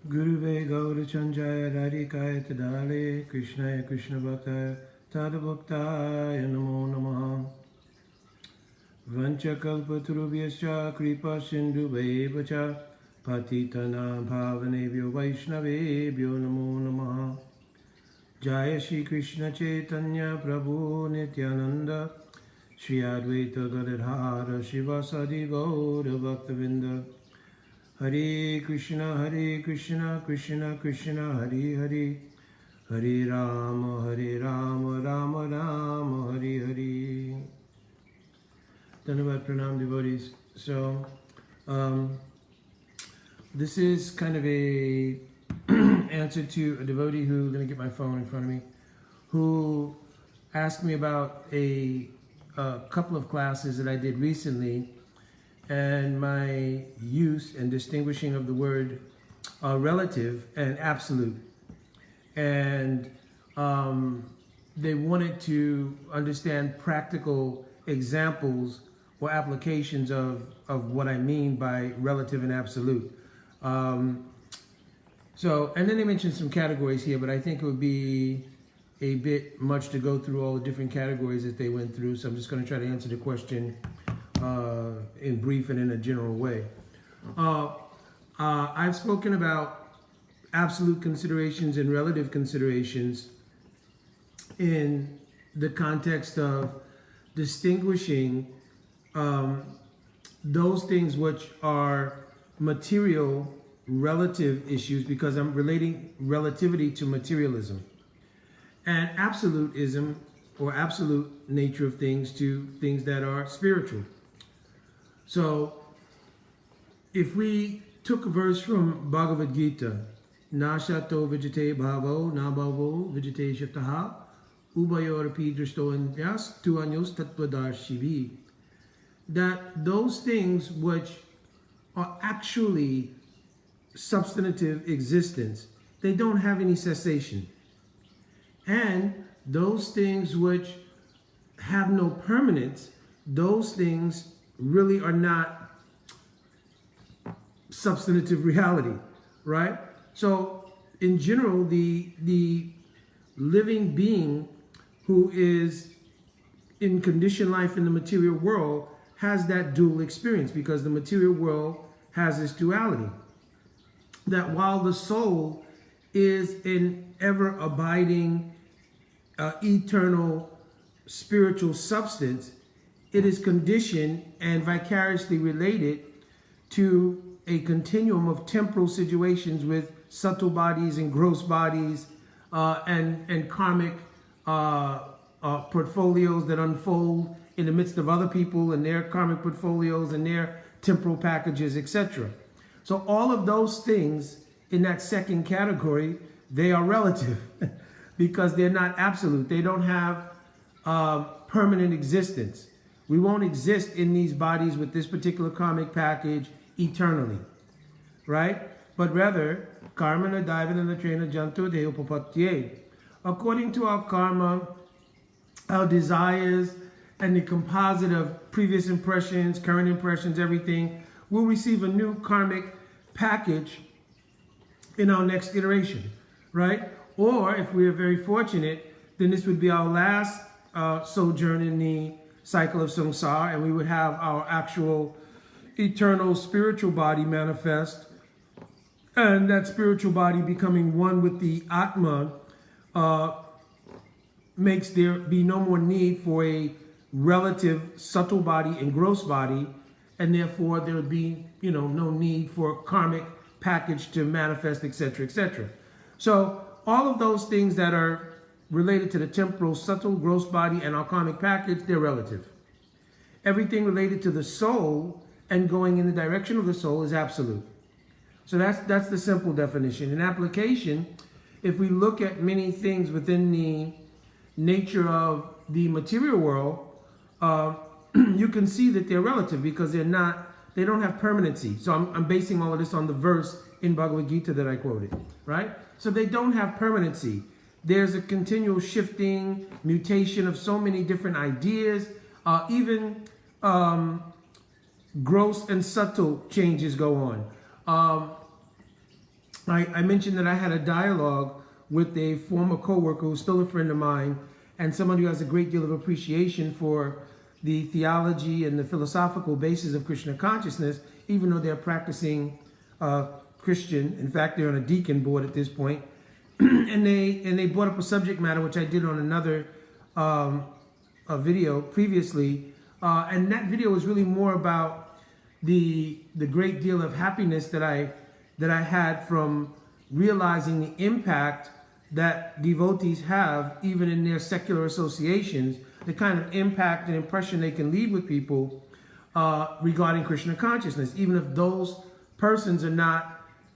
Guruve Gaurachandraya Radhikaya Tadale Krishnaya Krishna Bhaktaya Tadabhaktaya Namo Namaha Vanchakalpaturubhyascha Kripa Sindhubheva Patitana Bhavanebhyo Vaishnavebhyo Namo Namaha Jaya Shri Krishna Chaitanya Prabhu Nityananda Shri Advaita Gadadhara Shivasadi Gaura Bhaktavinda Hare Krishna, Krishna Krishna, Hare Hare, Hare Rama, Rama Rama, Hare Hare. Dhanyavad Pranam devotees. So, this is kind of a answer to a devotee who, let me get my phone in front of me, who asked me about a couple of classes that I did recently and my use and distinguishing of the word relative and absolute. And they wanted to understand practical examples or applications of what I mean by relative and absolute. And then they mentioned some categories here, but I think it would be a bit much to go through all the different categories that they went through. So I'm just going to try to answer the question in brief and in a general way. I've spoken about absolute considerations and relative considerations in the context of distinguishing those things which are material relative issues, because I'm relating relativity to materialism, and absolutism or absolute nature of things to things that are spiritual. So, if we took a verse from Bhagavad Gita, Na shato vijate bhavo, na bhavo vijate shataha, ubayorapi drishtoanyas tuanyos tattvadarshibhi, that those things which are actually substantive existence, they don't have any cessation. And those things which have no permanence, those things really are not substantive reality, right? So in general, the living being who is in conditioned life in the material world has that dual experience, because the material world has this duality. That while the soul is an ever abiding, eternal spiritual substance, it is conditioned and vicariously related to a continuum of temporal situations with subtle bodies and gross bodies and karmic portfolios that unfold in the midst of other people and their karmic portfolios and their temporal packages, etc. So all of those things in that second category, they are relative because they're not absolute. They don't have permanent existence. We won't exist in these bodies with this particular karmic package eternally, right? But rather, karma na daivana trena jantu deopapatye. According to our karma, our desires, and the composite of previous impressions, current impressions, everything, we'll receive a new karmic package in our next iteration, right? Or if we are very fortunate, then this would be our last sojourn in the cycle of samsara, and we would have our actual eternal spiritual body manifest, and that spiritual body becoming one with the Atma makes there be no more need for a relative subtle body and gross body, and therefore there would be no need for karmic package to manifest, etc., etc. So all of those things that are related to the temporal, subtle, gross body and our karmic package, they're relative. Everything related to the soul and going in the direction of the soul is absolute. So that's the simple definition. In application, if we look at many things within the nature of the material world, you can see that they're relative because they don't have permanency. So I'm basing all of this on the verse in Bhagavad Gita that I quoted, right? So they don't have permanency. There's a continual shifting, mutation of so many different ideas, even gross and subtle changes go on. I mentioned that I had a dialogue with a former coworker who's still a friend of mine, and someone who has a great deal of appreciation for the theology and the philosophical basis of Krishna consciousness, even though they're practicing Christian. In fact, they're on a deacon board at this point. and they brought up a subject matter which I did on another a video previously, and that video was really more about the great deal of happiness that I had from realizing the impact that devotees have even in their secular associations, the kind of impact and impression they can leave with people regarding Krishna consciousness, even if those persons are not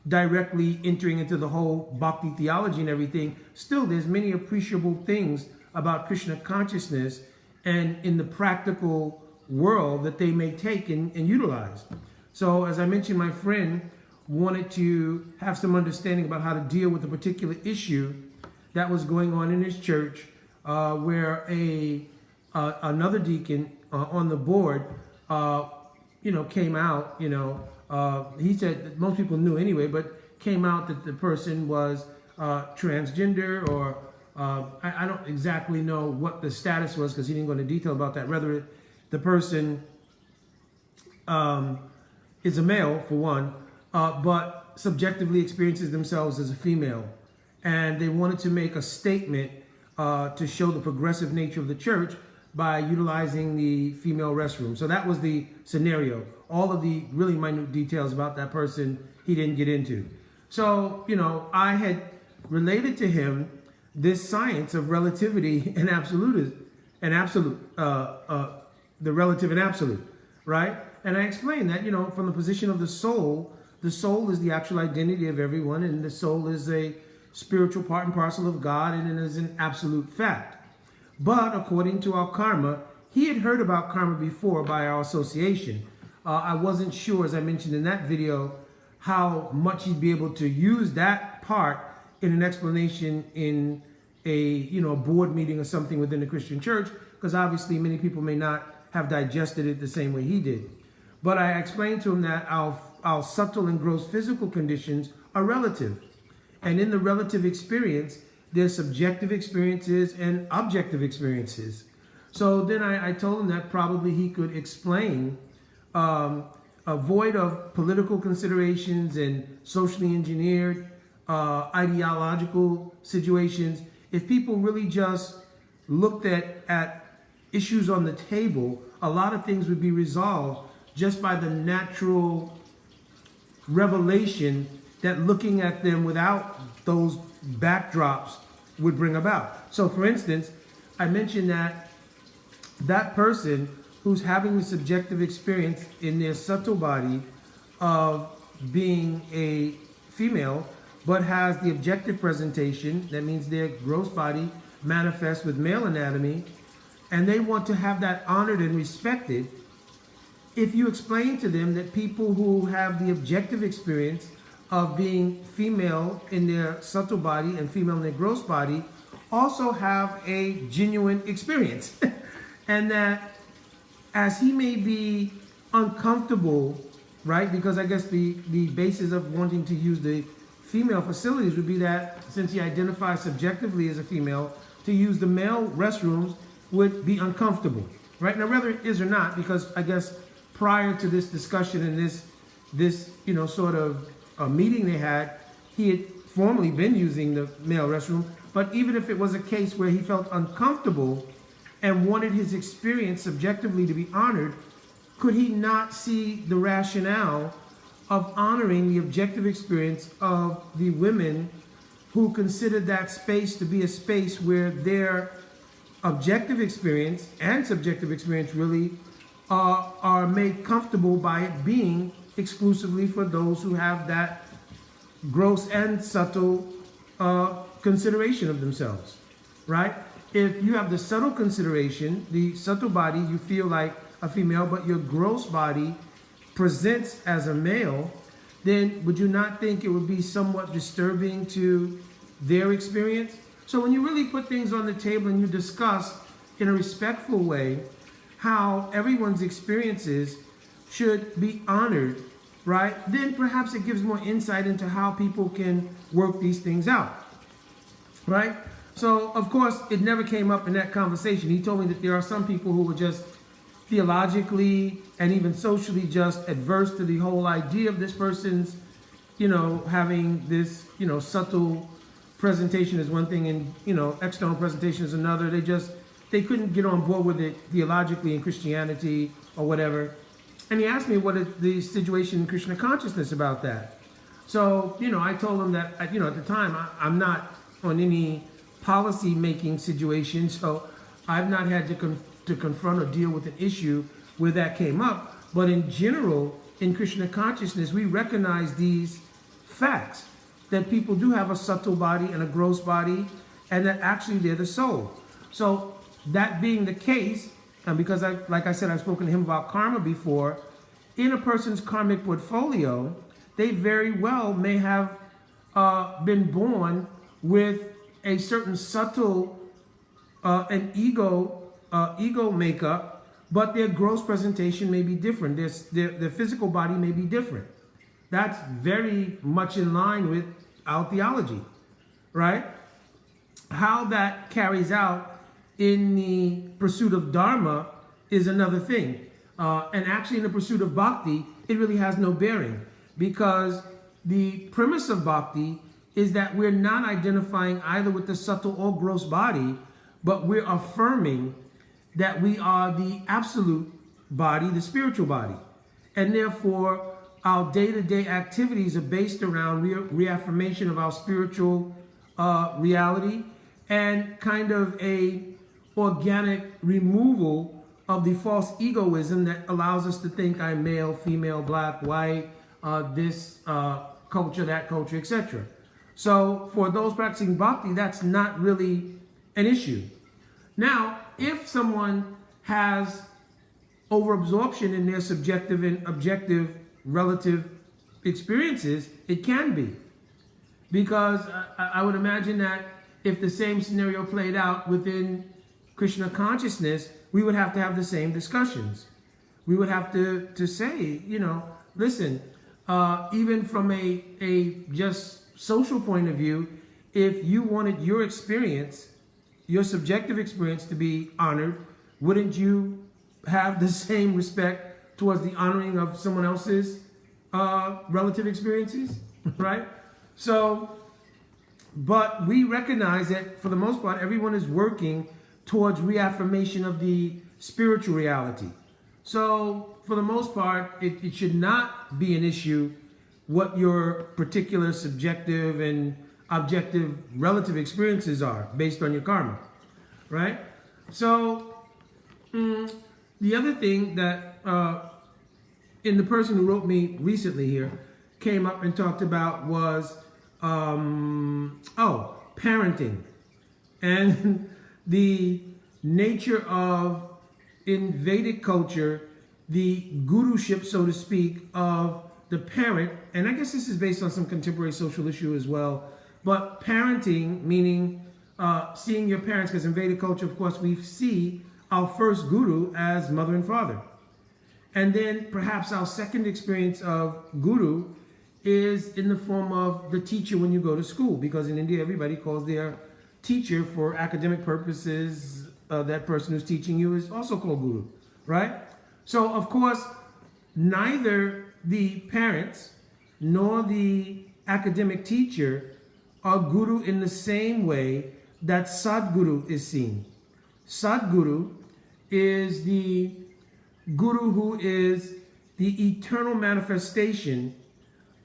directly entering into the whole bhakti theology and everything. Still, there's many appreciable things about Krishna consciousness and in the practical world that they may take and utilize. So as I mentioned, my friend wanted to have some understanding about how to deal with a particular issue that was going on in his church, where another deacon on the board, came out. He said that most people knew anyway, but came out that the person was transgender, or I don't exactly know what the status was because he didn't go into detail about that. Whether the person is a male, for one, but subjectively experiences themselves as a female. And they wanted to make a statement to show the progressive nature of the church by utilizing the female restroom. So that was the scenario. All of the really minute details about that person he didn't get into. So, I had related to him this science of relativity and the relative and absolute, right? And I explained that, from the position of the soul is the actual identity of everyone, and the soul is a spiritual part and parcel of God, and it is an absolute fact. But according to our karma, he had heard about karma before by our association. I wasn't sure, as I mentioned in that video, how much he'd be able to use that part in an explanation in a board meeting or something within the Christian church, because obviously many people may not have digested it the same way he did. But I explained to him that our subtle and gross physical conditions are relative. And in the relative experience, there's subjective experiences and objective experiences. So then I told him that probably he could explain, void of political considerations and socially engineered ideological situations, if people really just looked at issues on the table, a lot of things would be resolved just by the natural revelation that looking at them without those backdrops would bring about. So for instance, I mentioned that person who's having the subjective experience in their subtle body of being a female, but has the objective presentation, that means their gross body manifests with male anatomy, and they want to have that honored and respected. If you explain to them that people who have the objective experience of being female in their subtle body and female in their gross body also have a genuine experience, and that as he may be uncomfortable, right, because I guess the basis of wanting to use the female facilities would be that since he identifies subjectively as a female, to use the male restrooms would be uncomfortable, right? Now, whether it is or not, because I guess prior to this discussion and this sort of meeting they had, he had formerly been using the male restroom. But even if it was a case where he felt uncomfortable and wanted his experience subjectively to be honored, could he not see the rationale of honoring the objective experience of the women who considered that space to be a space where their objective experience and subjective experience really are made comfortable by it being exclusively for those who have that gross and subtle consideration of themselves, right? If you have the subtle consideration, the subtle body, you feel like a female, but your gross body presents as a male, then would you not think it would be somewhat disturbing to their experience? So when you really put things on the table and you discuss in a respectful way how everyone's experiences should be honored right, then perhaps it gives more insight into how people can work these things out, right? So, of course, it never came up in that conversation. He told me that there are some people who were just theologically and even socially just adverse to the whole idea of this person's, having this, subtle presentation is one thing and, external presentation is another. They couldn't get on board with it theologically in Christianity or whatever. And he asked me what is the situation in Krishna consciousness about that. So, I told him that, at the time, I'm not on any policy making situation, so I've not had to confront or deal with an issue where that came up. But in general, in Krishna consciousness, we recognize these facts, that people do have a subtle body and a gross body, and that actually they're the soul. So that being the case, and because like I said, I've spoken to him about karma before, in a person's karmic portfolio, they very well may have been born with a certain subtle an ego makeup, but their gross presentation may be different. Their physical body may be different. That's very much in line with our theology, right? How that carries out in the pursuit of Dharma is another thing. And actually in the pursuit of Bhakti, it really has no bearing, because the premise of Bhakti is that we're not identifying either with the subtle or gross body, but we're affirming that we are the absolute body, the spiritual body. And therefore, our day-to-day activities are based around reaffirmation of our spiritual reality and kind of a organic removal of the false egoism that allows us to think I'm male, female, black, white, this culture, that culture, etc. So for those practicing bhakti, that's not really an issue. Now, if someone has overabsorption in their subjective and objective relative experiences, it can be. Because I would imagine that if the same scenario played out within Krishna consciousness, we would have to have the same discussions. We would have to say, listen, even from a just social point of view, if you wanted your experience, your subjective experience to be honored, wouldn't you have the same respect towards the honoring of someone else's relative experiences, right? So, but we recognize that for the most part, everyone is working towards reaffirmation of the spiritual reality. So for the most part, it should not be an issue what your particular subjective and objective relative experiences are based on your karma, right? So the other thing that in the person who wrote me recently here came up and talked about was parenting and the nature of, in Vedic culture, the guruship, so to speak, of the parent. And I guess this is based on some contemporary social issue as well. But parenting, meaning seeing your parents, because in Vedic culture, of course, we see our first guru as mother and father. And then perhaps our second experience of guru is in the form of the teacher when you go to school, because in India, everybody calls their teacher for academic purposes. That person who's teaching you is also called guru, right? So, of course, neither the parents nor the academic teacher are guru in the same way that Sadguru is seen. Sadguru is the guru who is the eternal manifestation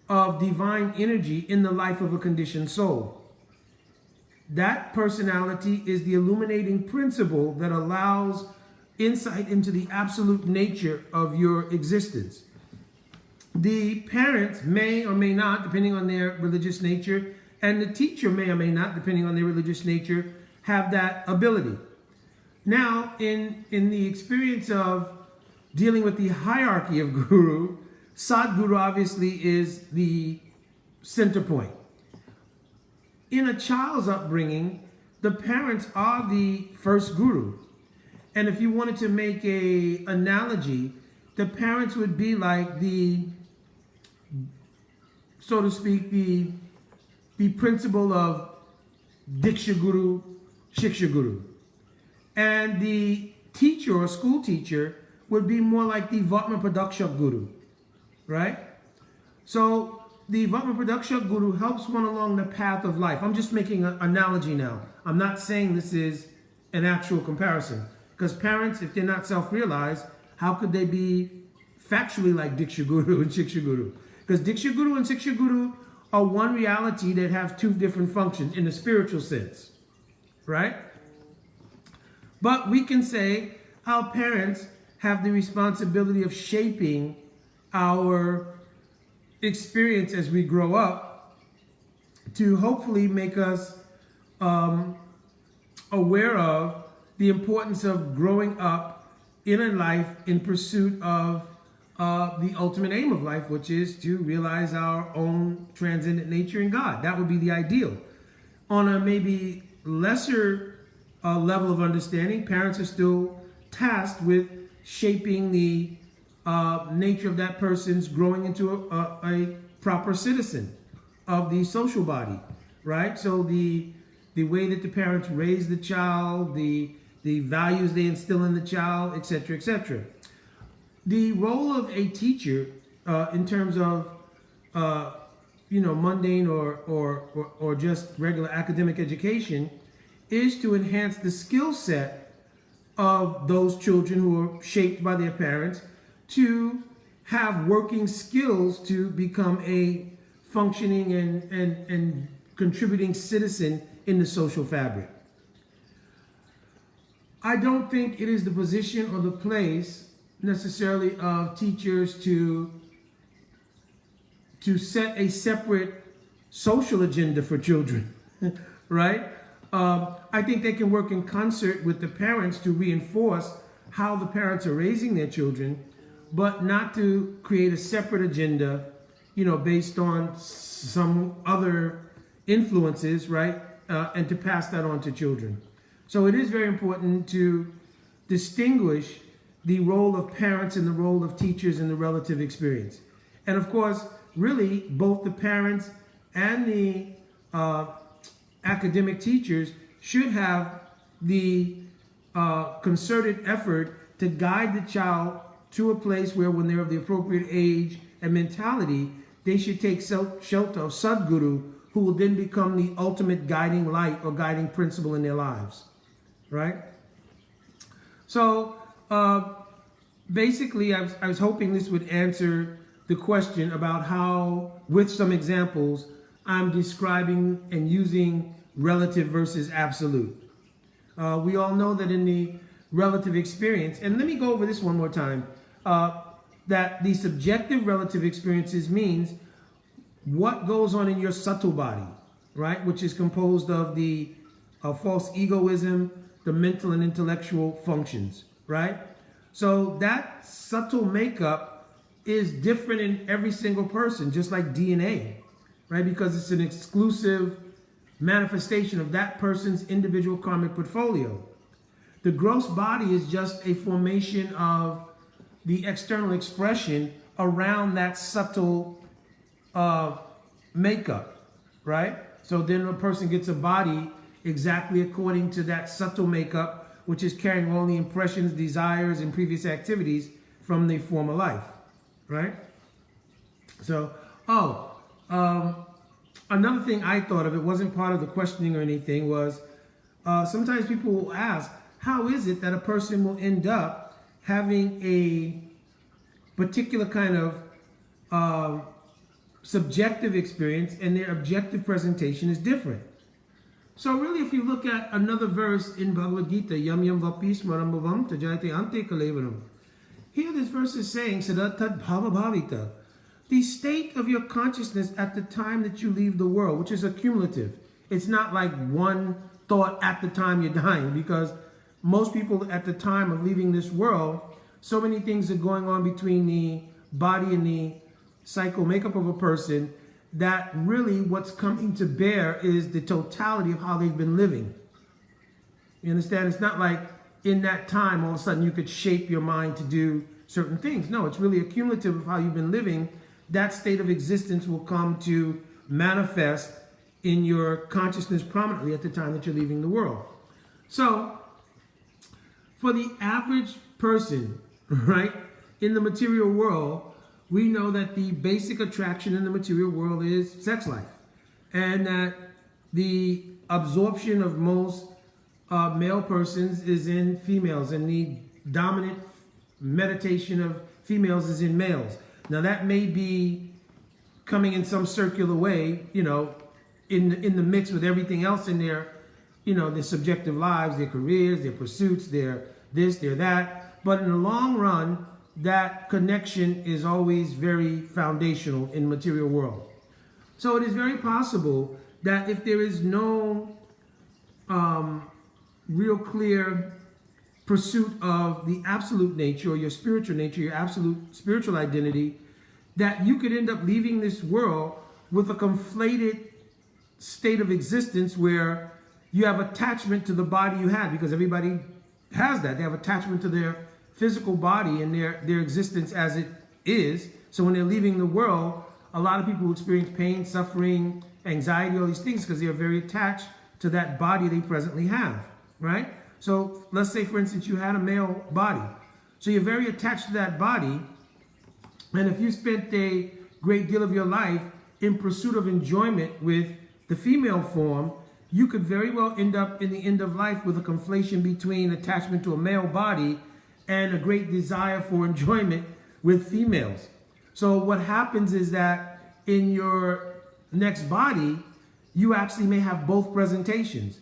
of divine energy in the life of a conditioned soul. That personality is the illuminating principle that allows insight into the absolute nature of your existence. The parents may or may not, depending on their religious nature, and the teacher may or may not, depending on their religious nature, have that ability. Now, in the experience of dealing with the hierarchy of guru, Sadguru obviously is the center point. In a child's upbringing, the parents are the first guru. And if you wanted to make an analogy, the parents would be like the so to speak, the principle of Diksha Guru, Shiksha Guru. And the teacher or school teacher would be more like the Vatma Pradakshak Guru, right? So the Vatma Pradakshak Guru helps one along the path of life. I'm just making an analogy now. I'm not saying this is an actual comparison. Because parents, if they're not self-realized, how could they be factually like Diksha Guru and Shiksha Guru? Because Diksha Guru and Shiksha Guru are one reality that have two different functions in the spiritual sense, right? But we can say our parents have the responsibility of shaping our experience as we grow up to hopefully make us aware of the importance of growing up in a life in pursuit of the ultimate aim of life, which is to realize our own transcendent nature in God. That would be the ideal. On a maybe lesser level of understanding, parents are still tasked with shaping the nature of that person's growing into a proper citizen of the social body, right? So the way that the parents raise the child, the values they instill in the child, etc., etc. The role of a teacher in terms of mundane or just regular academic education is to enhance the skill set of those children who are shaped by their parents to have working skills to become a functioning and contributing citizen in the social fabric. I don't think it is the position or the place necessarily of teachers to set a separate social agenda for children, right? I think they can work in concert with the parents to reinforce how the parents are raising their children, but not to create a separate agenda, based on some other influences, right? And to pass that on to children. So it is very important to distinguish the role of parents and the role of teachers in the relative experience. And of course, really, both the parents and the academic teachers should have the concerted effort to guide the child to a place where, when they're of the appropriate age and mentality, they should take shelter of Sadguru, who will then become the ultimate guiding light or guiding principle in their lives, right? So basically, I was hoping this would answer the question about how, with some examples, I'm describing and using relative versus absolute. We all know that in the relative experience, and let me go over this one more time, that the subjective relative experiences means what goes on in your subtle body, right? Which is composed of the false egoism, the mental and intellectual functions, right? So that subtle makeup is different in every single person, just like DNA, right? Because it's an exclusive manifestation of that person's individual karmic portfolio. The gross body is just a formation of the external expression around that subtle makeup, right? So then a person gets a body exactly according to that subtle makeup, which is carrying all the impressions, desires, and previous activities from the former life, right? So, another thing I thought of, it wasn't part of the questioning or anything, was sometimes people will ask, how is it that a person will end up having a particular kind of subjective experience and their objective presentation is different? So really, if you look at another verse in Bhagavad Gita, Yam Yam Vapis Marambhavam Tajayate Ante Kalevaram, here this verse is saying, Sadatad Bhava Bhavita, the state of your consciousness at the time that you leave the world, which is accumulative. It's not like one thought at the time you're dying, because most people at the time of leaving this world, so many things are going on between the body and the psycho makeup of a person that really what's coming to bear is the totality of how they've been living. You understand? It's not like in that time all of a sudden you could shape your mind to do certain things. No, it's really accumulative of how you've been living that state of existence will come to manifest in your consciousness prominently at the time that you're leaving the world. So, for the average person, right, in the material world, we know that the basic attraction in the material world is sex life. And that the absorption of most male persons is in females, and the dominant meditation of females is in males. Now that may be coming in some circular way, you know, in the mix with everything else in their, you know, their subjective lives, their careers, their pursuits, their this, their that. But in the long run, that connection is always very foundational in the material world. So it is very possible that if there is no real clear pursuit of the absolute nature or your spiritual nature, your absolute spiritual identity, that you could end up leaving this world with a conflated state of existence where you have attachment to the body you had, because everybody has that. They have attachment to their physical body and their existence as it is. So when they're leaving the world, a lot of people experience pain, suffering, anxiety, all these things because they are very attached to that body they presently have, right? So let's say, for instance, you had a male body. So you're very attached to that body. And if you spent a great deal of your life in pursuit of enjoyment with the female form, you could very well end up in the end of life with a conflation between attachment to a male body and a great desire for enjoyment with females. So what happens is that in your next body, you actually may have both presentations,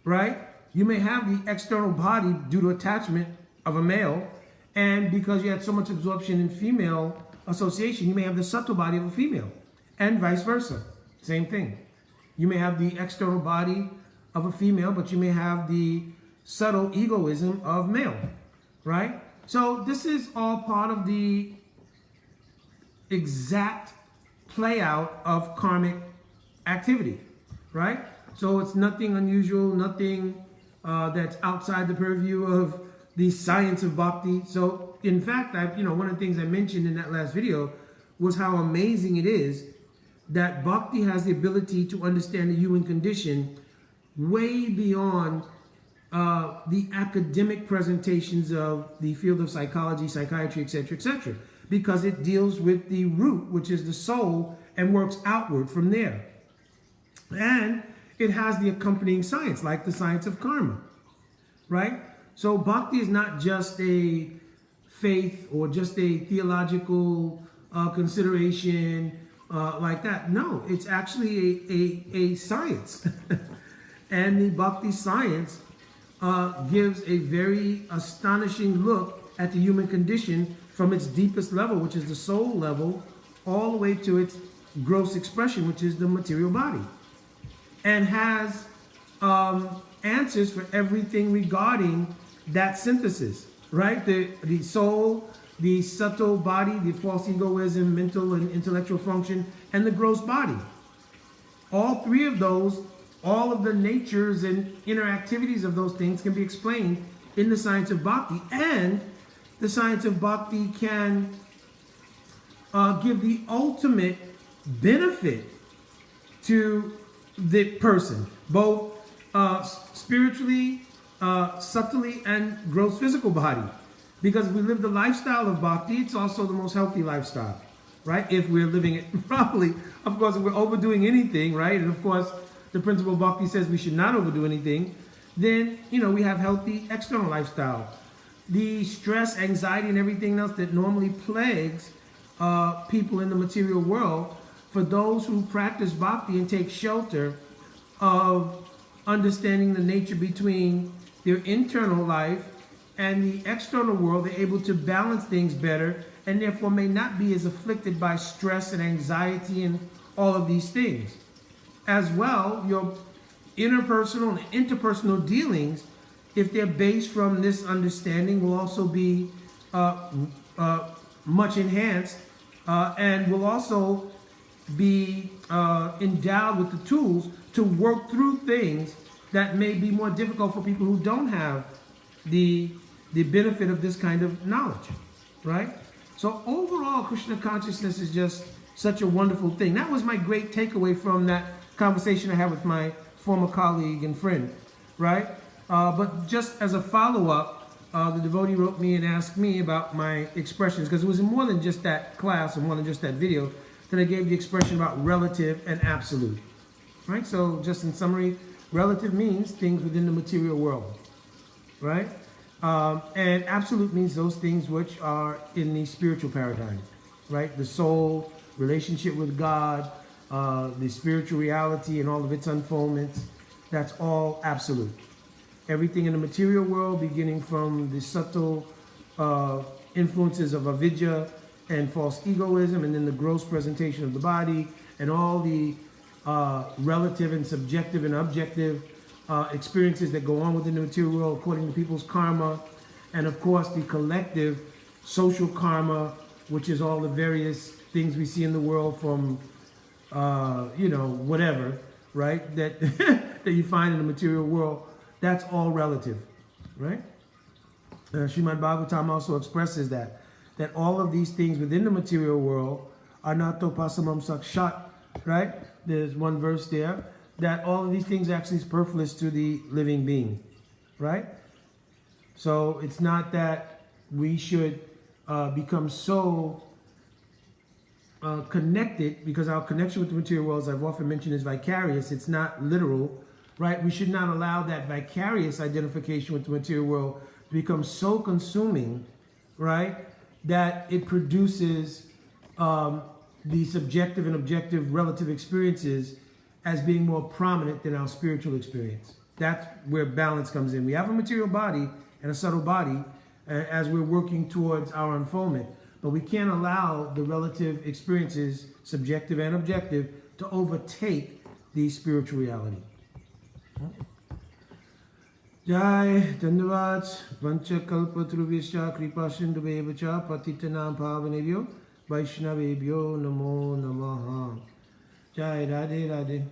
right? You may have the external body due to attachment of a male, and because you had so much absorption in female association, you may have the subtle body of a female, and vice versa. Same thing. You may have the external body of a female, but you may have the subtle egoism of male, right? So this is all part of the exact play out of karmic activity, right? So it's nothing unusual, nothing that's outside the purview of the science of bhakti. So in fact, one of the things I mentioned in that last video was how amazing it is that bhakti has the ability to understand the human condition way beyond the academic presentations of the field of psychology, psychiatry, etc., because it deals with the root, which is the soul, and works outward from there. And it has the accompanying science, like the science of karma, right? So bhakti is not just a faith or just a theological consideration like that. No, it's actually a science. And the bhakti science gives a very astonishing look at the human condition from its deepest level, which is the soul level, all the way to its gross expression, which is the material body, and has answers for everything regarding that synthesis, right? The soul, the subtle body, the false egoism, mental and intellectual function, and the gross body. All three of those, all of the natures and inner activities of those things can be explained in the science of bhakti. And the science of bhakti can give the ultimate benefit to the person, both spiritually, subtly, and gross physical body. Because if we live the lifestyle of bhakti, it's also the most healthy lifestyle, right? If we're living it properly. Of course, if we're overdoing anything, right? And of course, the principle of bhakti says we should not overdo anything. Then, we have healthy external lifestyle. The stress, anxiety, and everything else that normally plagues people in the material world, for those who practice bhakti and take shelter of understanding the nature between their internal life and the external world, they're able to balance things better and therefore may not be as afflicted by stress and anxiety and all of these things. As well, your interpersonal and interpersonal dealings, if they're based from this understanding, will also be much enhanced and will also be endowed with the tools to work through things that may be more difficult for people who don't have the benefit of this kind of knowledge, right? So overall, Krishna consciousness is just such a wonderful thing. That was my great takeaway from that conversation I had with my former colleague and friend, right? But just as a follow-up, the devotee wrote me and asked me about my expressions, because it was more than just that class or more than just that video that I gave the expression about relative and absolute, right? So just in summary, relative means things within the material world, right? And absolute means those things which are in the spiritual paradigm, right? The soul, relationship with God, the spiritual reality and all of its unfoldments, that's all absolute. Everything in the material world, beginning from the subtle influences of avidya and false egoism, and then the gross presentation of the body, and all the relative and subjective and objective experiences that go on within the material world according to people's karma, and of course the collective social karma, which is all the various things we see in the world from, whatever, right, that, that you find in the material world. That's all relative, right? Srimad Bhagavatam also expresses that all of these things within the material world are not topasamam sakshat, right? There's one verse there that all of these things actually is superfluous to the living being, right? So it's not that we should become so connected, because our connection with the material world, as I've often mentioned, is vicarious. It's not literal, right? We should not allow that vicarious identification with the material world to become so consuming, right, that it produces the subjective and objective relative experiences as being more prominent than our spiritual experience. That's where balance comes in. We have a material body and a subtle body as we're working towards our unfoldment, but we can't allow the relative experiences, subjective and objective, to overtake the spiritual reality. Jai Dandavad Vancha Kalpatrubhisya Kripa Sindhubevacha Patitanam Pavanebhyo Vaishnavebhyo Namo Namaha. Jai Radhe Radhe.